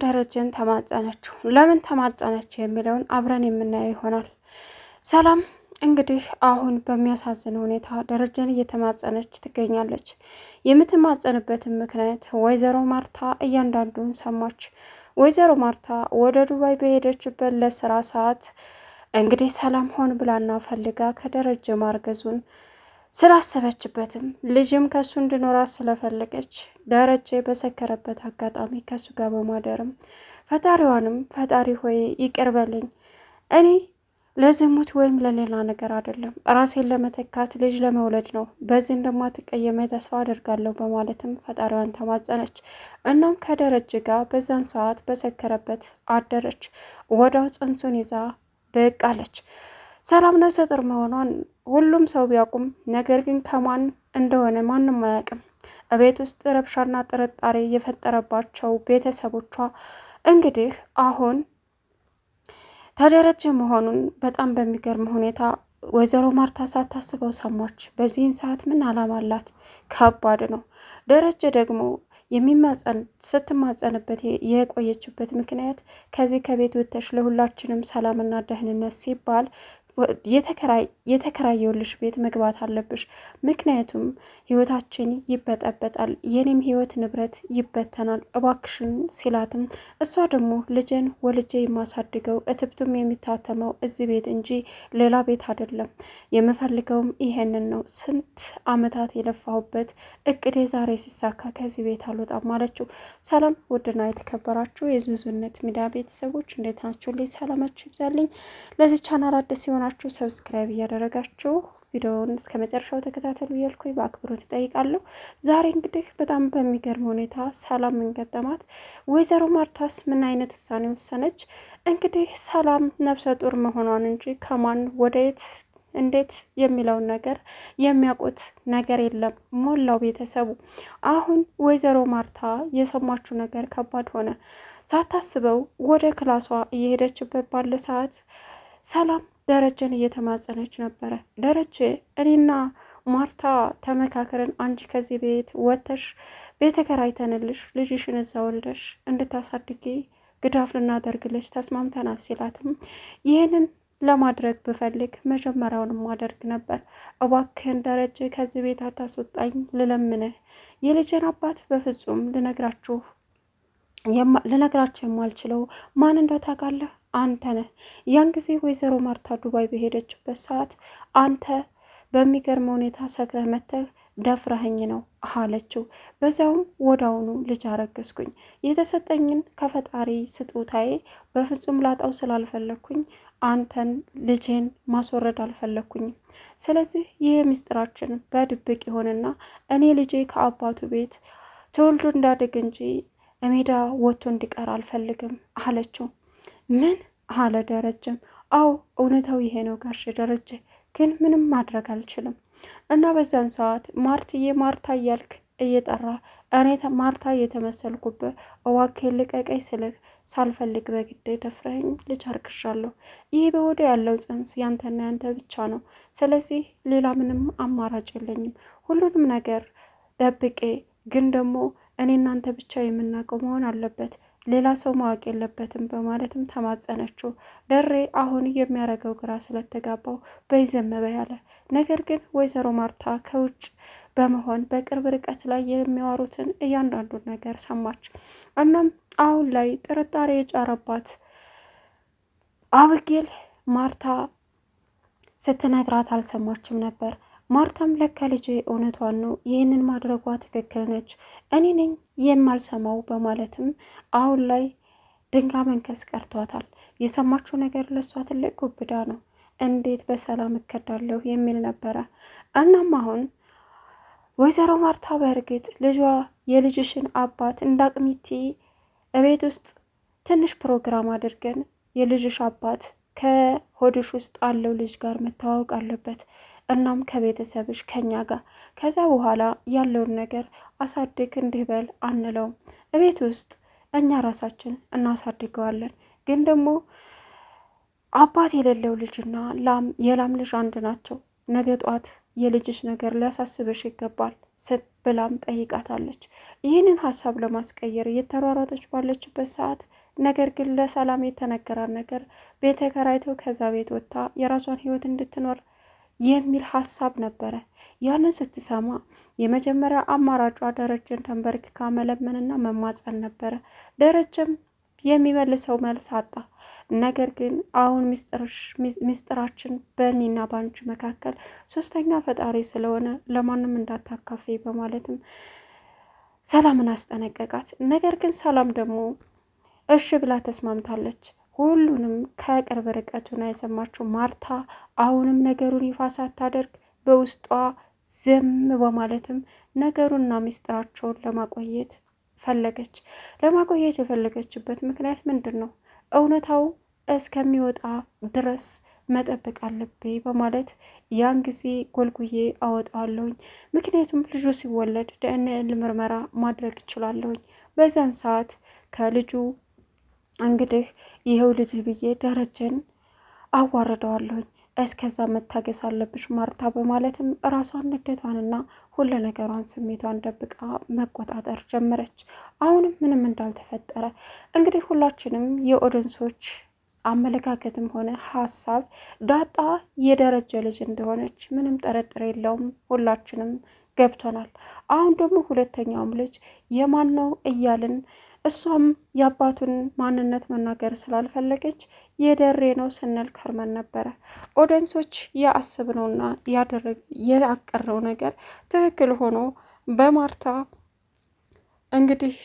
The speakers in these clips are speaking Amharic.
ደረጀን ተማጸነችው። ለምን ተማጸነችው የሚለውን አብረን የምናየው ይሆናል። ሰላም እንግዲህ አሁን በሚያሳዝን ሁኔታ ደረጀን እየተማጸነች ትገኛለች። የምትማጸንበትን ምክንያት ወይዘሮ ማርታ እያንዳንዱን ሰማች። ወይዘሮ ማርታ ወደ ዱባይ በሄደችበት ለስራ ሰዓት እንግዲህ ሰላም ሆን ብላና ፈልጋ ከደረጀ ማርገዙን ስላሰበችበትም ልጅም ከሱ እንዲኖራት ስለፈለገች ደረጀ በሰከረበት አጋጣሚ ከሱ ጋር በማደርም ፈጣሪዋንም ፈጣሪ ሆይ ይቅር በለኝ፣ እኔ ለዝሙት ወይም ለሌላ ነገር አይደለም፣ ራሴን ለመተካት ልጅ ለመውለድ ነው፣ በዚህ እንደማትቀየመኝ ተስፋ አደርጋለሁ በማለትም ፈጣሪዋን ተማጸነች። እናም ከደረጀ ጋር በዛን ሰዓት በሰከረበት አደረች። ወዳው ጽንሱን ይዛ ብቅ አለች። ሰላም ነፍሰ ጡር መሆኗን ሁሉም ሰው ቢያውቁም ነገር ግን ከማን እንደሆነ ማንም አያውቅም። እቤት ውስጥ ረብሻና ጥርጣሬ የፈጠረባቸው ቤተሰቦቿ እንግዲህ አሁን ተደረጀ መሆኑን በጣም በሚገርም ሁኔታ ወይዘሮ ማርታ ሳታስበው ሰማች። በዚህን ሰዓት ምን አላማ አላት? ከባድ ነው። ደረጀ ደግሞ ስትማጸንበት የቆየችበት ምክንያት ከዚህ ከቤት ወጥተሽ ለሁላችንም ሰላምና ደህንነት ሲባል የተከራየውልሽ ቤት መግባት አለብሽ፣ ምክንያቱም ህይወታችን ይበጠበጣል፣ የኔም ህይወት ንብረት ይበተናል፣ እባክሽን ሲላትም እሷ ደግሞ ልጅን ወልጄ የማሳድገው እትብቱም የሚታተመው እዚህ ቤት እንጂ ሌላ ቤት አይደለም፣ የምፈልገውም ይሄንን ነው፣ ስንት አመታት የለፋሁበት እቅዴ ዛሬ ሲሳካ ከዚህ ቤት አልወጣም አለችው። ሰላም ውድና የተከበራችሁ የዙዙነት ሚዲያ ቤተሰቦች እንዴት ናችሁ? ልይ ሰላማችሁ ይብዛልኝ። ለዚህ ቻናል አዲስ ሲሆናችሁ ሰብስክራይብ እያደረጋችሁ ቪዲዮውን እስከ መጨረሻው ተከታተሉ እያልኩኝ በአክብሮት እጠይቃለሁ። ዛሬ እንግዲህ በጣም በሚገርም ሁኔታ ሰላም እንገጠማት። ወይዘሮ ማርታስ ምን አይነት ውሳኔ ወሰነች? እንግዲህ ሰላም ነፍሰ ጡር መሆኗን እንጂ ከማን ወደየት እንዴት የሚለውን ነገር የሚያውቁት ነገር የለም ሞላው ቤተሰቡ። አሁን ወይዘሮ ማርታ የሰማችው ነገር ከባድ ሆነ። ሳታስበው ወደ ክላሷ እየሄደችበት ባለ ሰዓት ሰላም ደረጀን እየተማጸነች ነበረ። ደረጀ እኔና ማርታ ተመካከረን አንቺ ከዚህ ቤት ወጥተሽ ቤት ተከራይተንልሽ ልጅሽን እዛ ወልደሽ እንድታሳድጊ ግዳፍ ልናደርግልሽ ተስማምተናል ሲላትም ይህንን ለማድረግ ብፈልግ መጀመሪያውንም ማደርግ ነበር። እባክህን ደረጀ ከዚህ ቤት አታስወጣኝ ልለምንህ። የልጅን አባት በፍጹም ልነግራቸው የማልችለው ማን እንደው ታውቃለህ? አንተ ነህ። ያን ጊዜ ወይዘሮ ማርታ ዱባይ በሄደችበት ሰዓት አንተ በሚገርም ሁኔታ ሰክረህ መተህ ደፍረኸኝ ነው አለችው። በዚያውም ወዳውኑ ልጅ አረገዝኩኝ። የተሰጠኝን ከፈጣሪ ስጦታዬ በፍጹም ላጣው ስላልፈለግኩኝ አንተን ልጄን ማስወረድ አልፈለግኩኝም። ስለዚህ ይህ ምስጢራችን በድብቅ ይሆንና እኔ ልጄ ከአባቱ ቤት ተወልዶ እንዳደግ እንጂ ሜዳ ወጥቶ እንዲቀር አልፈልግም አለችው። ምን አለ ደረጀም? አዎ እውነታው ይሄ ነው ጋሽ ደረጀ፣ ግን ምንም ማድረግ አልችልም። እና በዛን ሰዓት ማርትዬ ማርታ እያልክ እየጠራ እኔ ማርታ እየተመሰልኩብህ እዋክህን ልቀቀኝ ስልህ ሳልፈልግ በግድ ደፍረኝ ልጅ አርግሻለሁ። ይህ በወደ ያለው ጽንስ ያንተና ያንተ ብቻ ነው። ስለዚህ ሌላ ምንም አማራጭ የለኝም። ሁሉንም ነገር ደብቄ ግን ደግሞ እኔ እናንተ ብቻ የምናውቀው መሆን አለበት፣ ሌላ ሰው ማወቅ የለበትም በማለትም ተማጸነችው። ደሬ አሁን የሚያደርገው ግራ ስለተጋባው በይዘም ያለ ነገር ግን ወይዘሮ ማርታ ከውጭ በመሆን በቅርብ ርቀት ላይ የሚያወሩትን እያንዳንዱን ነገር ሰማች። እናም አሁን ላይ ጥርጣሬ የጫረባት አብጌል ማርታ ስትነግራት አልሰማችም ነበር። ማርታም ለካ ልጄ እውነቷን ነው፣ ይህንን ማድረጓ ትክክል ነች፣ እኔ ነኝ የማልሰማው በማለትም አሁን ላይ ድንጋይ መንከስ ቀርቷታል። የሰማችው ነገር ለሷ ትልቅ ጉብዳ ነው። እንዴት በሰላም እከዳለሁ የሚል ነበረ። እናም አሁን ወይዘሮ ማርታ በእርግጥ ልጇ የልጅሽን አባት እንዳቅሚቲ እቤት ውስጥ ትንሽ ፕሮግራም አድርገን የልጅሽ አባት ከሆድሽ ውስጥ አለው ልጅ ጋር መተዋወቅ አለበት፣ እናም ከቤተሰብሽ ከኛ ጋር ከዛ በኋላ ያለውን ነገር አሳድግ እንዲህ በል አንለውም። እቤት ውስጥ እኛ ራሳችን እናሳድገዋለን። ግን ደግሞ አባት የሌለው ልጅና የላም ልጅ አንድ ናቸው። ነገ ጧት የልጅሽ ነገር ሊያሳስብሽ ይገባል ብላም ጠይቃታለች። ይህንን ሀሳብ ለማስቀየር እየተሯሯጠች ባለችበት ሰዓት ነገር ግን ለሰላም የተነገራት ነገር ቤት ተከራይተው ከዛ ቤት ወጥታ የራሷን ህይወት እንድትኖር የሚል ሀሳብ ነበረ። ያንን ስትሰማ የመጀመሪያ አማራጯ ደረጀን ተንበርክካ መለመንና መማጸን ነበረ። ደረጀም የሚመልሰው መልስ አጣ። ነገር ግን አሁን ሚስጥራችን በእኔና ባንቺ መካከል ሶስተኛ ፈጣሪ ስለሆነ ለማንም እንዳታካፊ በማለትም ሰላምን አስጠነቀቃት። ነገር ግን ሰላም ደግሞ እሺ ብላ ተስማምታለች። ሁሉንም ከቅርብ ርቀት ሆና የሰማችው ማርታ አሁንም ነገሩን ይፋ ሳታደርግ በውስጧ ዝም በማለትም ነገሩንና ሚስጥራቸውን ለማቆየት ፈለገች። ለማቆየት የፈለገችበት ምክንያት ምንድን ነው? እውነታው እስከሚወጣ ድረስ መጠበቅ አለብኝ በማለት ያን ጊዜ ጎልጉዬ አወጣዋለሁኝ። ምክንያቱም ልጁ ሲወለድ ዲኤንኤ ምርመራ ማድረግ እችላለሁኝ። በዛን ሰዓት ከልጁ እንግዲህ ይኸው ልጅ ብዬ ደረጀን አዋርደዋለሁኝ። እስከዛ መታገስ አለብሽ ማርታ በማለትም ራሷን ንዴቷንና ሁለ ነገሯን ስሜቷን ደብቃ መቆጣጠር ጀመረች። አሁንም ምንም እንዳልተፈጠረ እንግዲህ ሁላችንም የኦዲየንሶች አመለካከትም ሆነ ሀሳብ ዳጣ የደረጀ ልጅ እንደሆነች ምንም ጥርጥር የለውም። ሁላችንም ገብቶናል። አሁን ደግሞ ሁለተኛውም ልጅ የማን ነው እያልን እሷም የአባቱን ማንነት መናገር ስላልፈለገች የደሬ ነው ስንል ከርመን ነበረ። ኦዲየንሶች ያሰብነውና ያቀረው ነገር ትክክል ሆኖ በማርታ እንግዲህ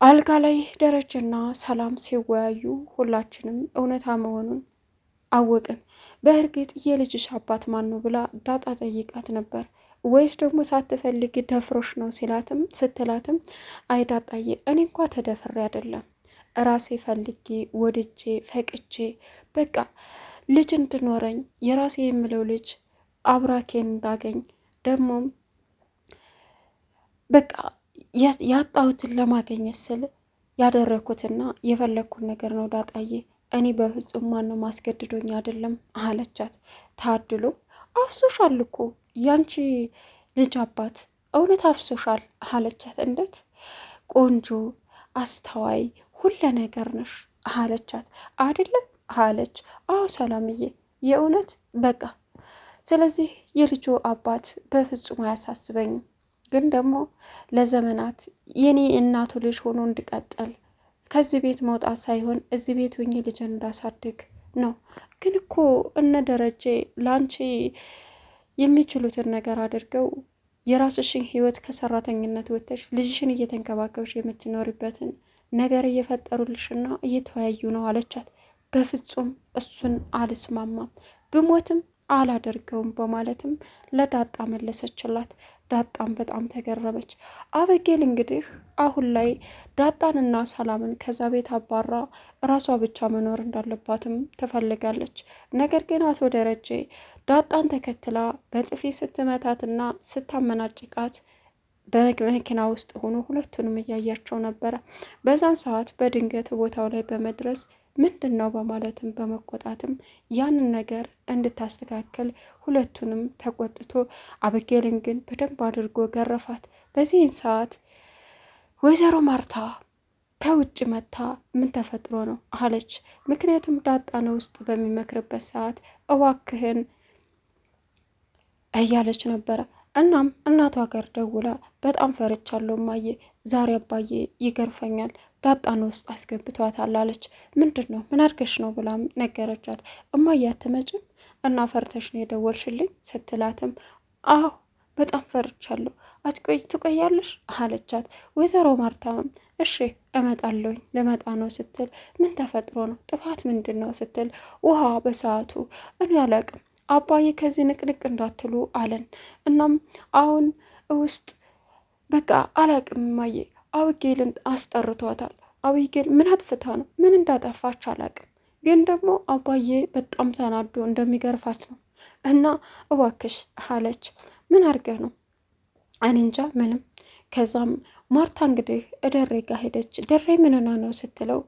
አልጋ ላይ ደረጀና ሰላም ሲወያዩ ሁላችንም እውነታ መሆኑን አወቅን። በእርግጥ የልጅሽ አባት ማን ነው ብላ ዳጣ ጠይቃት ነበር። ወይስ ደግሞ ሳትፈልግ ደፍሮሽ ነው ስትላትም አይ ዳጣዬ እኔ እንኳ ተደፍሬ አይደለም ራሴ ፈልጌ ወድጄ ፈቅቼ በቃ ልጅ እንድኖረኝ የራሴ የምለው ልጅ አብራኬን እንዳገኝ ደግሞም በቃ ያጣሁትን ለማገኘት ስል ያደረኩትና የፈለግኩት ነገር ነው ዳጣዬ። እኔ በፍጹም ማንም ማስገድዶኝ አይደለም አለቻት። ታድሎ አፍሶሻል እኮ ያንቺ ልጅ አባት እውነት አፍሶሻል አለቻት። እንዴት ቆንጆ አስተዋይ ሁለ ነገር ነሽ አለቻት። አይደለም አለች። አዎ ሰላምዬ የእውነት በቃ ስለዚህ የልጁ አባት በፍጹም አያሳስበኝም፣ ግን ደግሞ ለዘመናት የኔ እናቱ ልጅ ሆኖ እንድቀጥል ከዚህ ቤት መውጣት ሳይሆን እዚህ ቤት ሆኜ ልጅን እንዳሳድግ ነው። ግን እኮ እነ ደረጀ ላንቺ የሚችሉትን ነገር አድርገው የራስሽን ህይወት ከሰራተኝነት ወጥተሽ ልጅሽን እየተንከባከብሽ የምትኖሪበትን ነገር እየፈጠሩልሽና እየተወያዩ ነው አለቻት። በፍጹም እሱን አልስማማም፣ ብሞትም አላደርገውም በማለትም ለዳጣ መለሰችላት። ዳጣም በጣም ተገረመች። አበጌል እንግዲህ አሁን ላይ ዳጣንና ሰላምን ከዛ ቤት አባራ ራሷ ብቻ መኖር እንዳለባትም ትፈልጋለች። ነገር ግን አቶ ደረጀ ዳጣን ተከትላ በጥፊ ስትመታትና ስታመናጭቃት በመኪና ውስጥ ሆኖ ሁለቱንም እያያቸው ነበረ። በዛን ሰዓት በድንገት ቦታው ላይ በመድረስ ምንድን ነው በማለትም በመቆጣትም ያንን ነገር እንድታስተካከል ሁለቱንም ተቆጥቶ አበጌልን ግን በደንብ አድርጎ ገረፋት። በዚህን ሰዓት ወይዘሮ ማርታ ከውጭ መታ ምን ተፈጥሮ ነው አለች። ምክንያቱም ዳጣን ውስጥ በሚመክርበት ሰዓት እባክህን እያለች ነበረ። እናም እናቷ ጋር ደውላ በጣም ፈርቻለሁ እማዬ፣ ዛሬ አባዬ ይገርፈኛል፣ ዳጣን ውስጥ አስገብቷታል አለች። ምንድን ነው ምን አድርገሽ ነው ብላም ነገረቻት። እማዬ አትመጭም እና ፈርተሽ ነው የደወልሽልኝ ስትላትም አዎ በጣም ፈርቻለሁ፣ ትቆያለሽ አለቻት። ወይዘሮ ማርታም እሺ እመጣለሁኝ ልመጣ ነው ስትል ምን ተፈጥሮ ነው ጥፋት ምንድን ነው ስትል ውሃ በሰዓቱ እኔ አላቅም አባዬ ከዚህ ንቅንቅ እንዳትሉ አለን። እናም አሁን ውስጥ በቃ አላቅም እማዬ አብጌልን አስጠርቷታል። አብጌል ምን አጥፍታ ነው ምን እንዳጠፋች አላቅም፣ ግን ደግሞ አባዬ በጣም ተናዶ እንደሚገርፋት ነው እና እባክሽ አለች። ምን አድርገህ ነው? እኔ እንጃ ምንም። ከዛም ማርታ እንግዲህ ደሬ ጋ ሄደች። ደሬ ምንና ነው ስትለው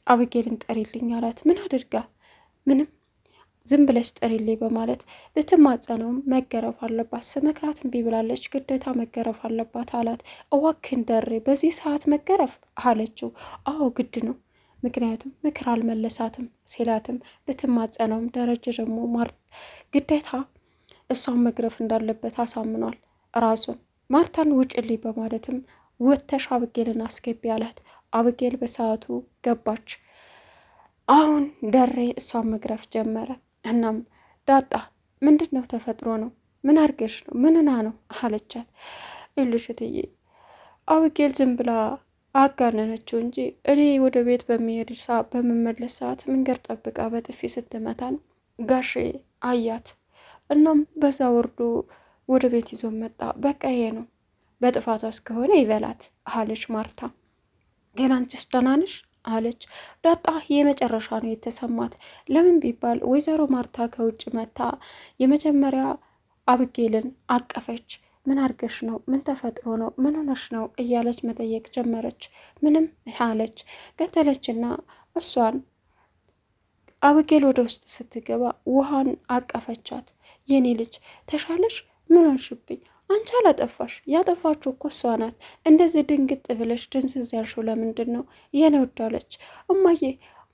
አብጌልን ጠሪልኝ አላት። ምን አድርጋ? ምንም ዝም ብለሽ ጥሪልኝ በማለት ብትማጸነውም መገረፍ አለባት። ስመክራት እምቢ ብላለች፣ ግዴታ መገረፍ አለባት አላት። እዋክን ደሬ በዚህ ሰዓት መገረፍ አለችው። አዎ ግድ ነው፣ ምክንያቱም ምክር አልመለሳትም ሲላትም ብትማጸነውም ደረጀ ደግሞ ግዴታ እሷን መግረፍ እንዳለበት አሳምኗል ራሱን። ማርታን ውጭልኝ በማለትም ወተሽ አብጌልን አስገቢ አላት። አብጌል በሰዓቱ ገባች። አሁን ደሬ እሷን መግረፍ ጀመረ። እናም ዳጣ ምንድን ነው ተፈጥሮ ነው? ምን አርገሽ ነው? ምንና ነው አለቻት። ይልሽትዬ አብጌል ዝም ብላ አጋነነችው እንጂ እኔ ወደ ቤት በምመለስ ሰዓት መንገድ ጠብቃ በጥፊ ስትመታን ጋሼ አያት። እናም በዛ ወርዶ ወደ ቤት ይዞ መጣ። በቃ ይሄ ነው፣ በጥፋቷ እስከሆነ ይበላት አለች ማርታ። ግን አንቺስ ደህና ነሽ አለች ዳጣ። የመጨረሻ ነው የተሰማት። ለምን ቢባል ወይዘሮ ማርታ ከውጭ መታ የመጀመሪያ አብጌልን አቀፈች። ምን አርገሽ ነው? ምን ተፈጥሮ ነው? ምን ሆነሽ ነው? እያለች መጠየቅ ጀመረች። ምንም አለች ቀጠለችና እሷን አብጌል ወደ ውስጥ ስትገባ ውሃን አቀፈቻት። የኔ ልጅ ተሻለሽ? ምን ሆንሽብኝ? አንቺ አላጠፋሽ፣ ያጠፋችሁ እኮ እሷ ናት። እንደዚህ ድንግጥ ብለሽ ድንዝዝ ያልሽው ለምንድን ነው? የኔ ወዳለች እማዬ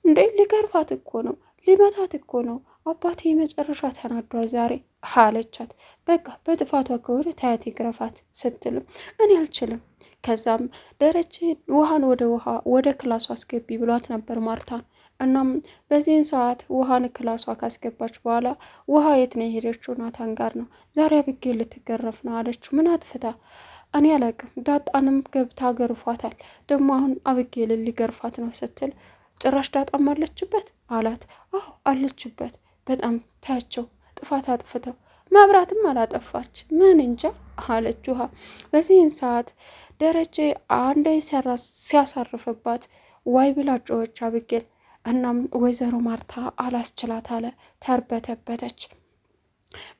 እንዴ ሊገርፋት እኮ ነው፣ ሊመታት እኮ ነው። አባቴ የመጨረሻ ተናዷል ዛሬ አለቻት። በቃ በጥፋቷ ከሆነ ታያት ይግረፋት ስትልም እኔ አልችልም። ከዛም ደረጀ ውሃን ወደ ክላሷ አስገቢ ብሏት ነበር ማርታን። እናም በዚህን ሰዓት ውሃን ክላሷ ካስገባች በኋላ ውሃ የት ነው የሄደችው? ናታን ጋር ነው። ዛሬ አብጌል ልትገረፍ ነው አለችው። ምን አጥፍታ? እኔ አላቅም። ዳጣንም ገብታ ገርፏታል። ደግሞ አሁን አብጌልን ሊገርፋት ነው ስትል ጭራሽ ዳጣም አለችበት አላት። አዎ አለችበት። በጣም ታያቸው ጥፋት አጥፍተው መብራትም አላጠፋች ምን እንጃ አለች ውሃ። በዚህን ሰዓት ደረጀ አንዴ ሲያሳርፍባት ዋይ ብላ ጮኸች አብጌል። እናም ወይዘሮ ማርታ አላስችላት አለ፣ ተርበተበተች።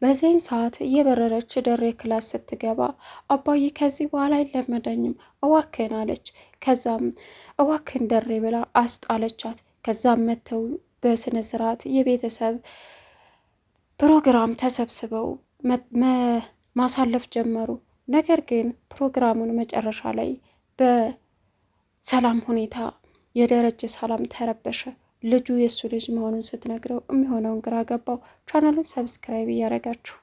በዚህን ሰዓት እየበረረች ደሬ ክላስ ስትገባ አባዬ ከዚህ በኋላ አይለመደኝም እዋክን አለች። ከዛም እዋክን ደሬ ብላ አስጣለቻት። ከዛም መተው በስነ ስርዓት የቤተሰብ ፕሮግራም ተሰብስበው ማሳለፍ ጀመሩ። ነገር ግን ፕሮግራሙን መጨረሻ ላይ በሰላም ሁኔታ የደረጀ ሰላም ተረበሸ። ልጁ የእሱ ልጅ መሆኑን ስትነግረው የሚሆነውን ግራ ገባው። ቻናሉን ሰብስክራይብ እያደረጋችሁ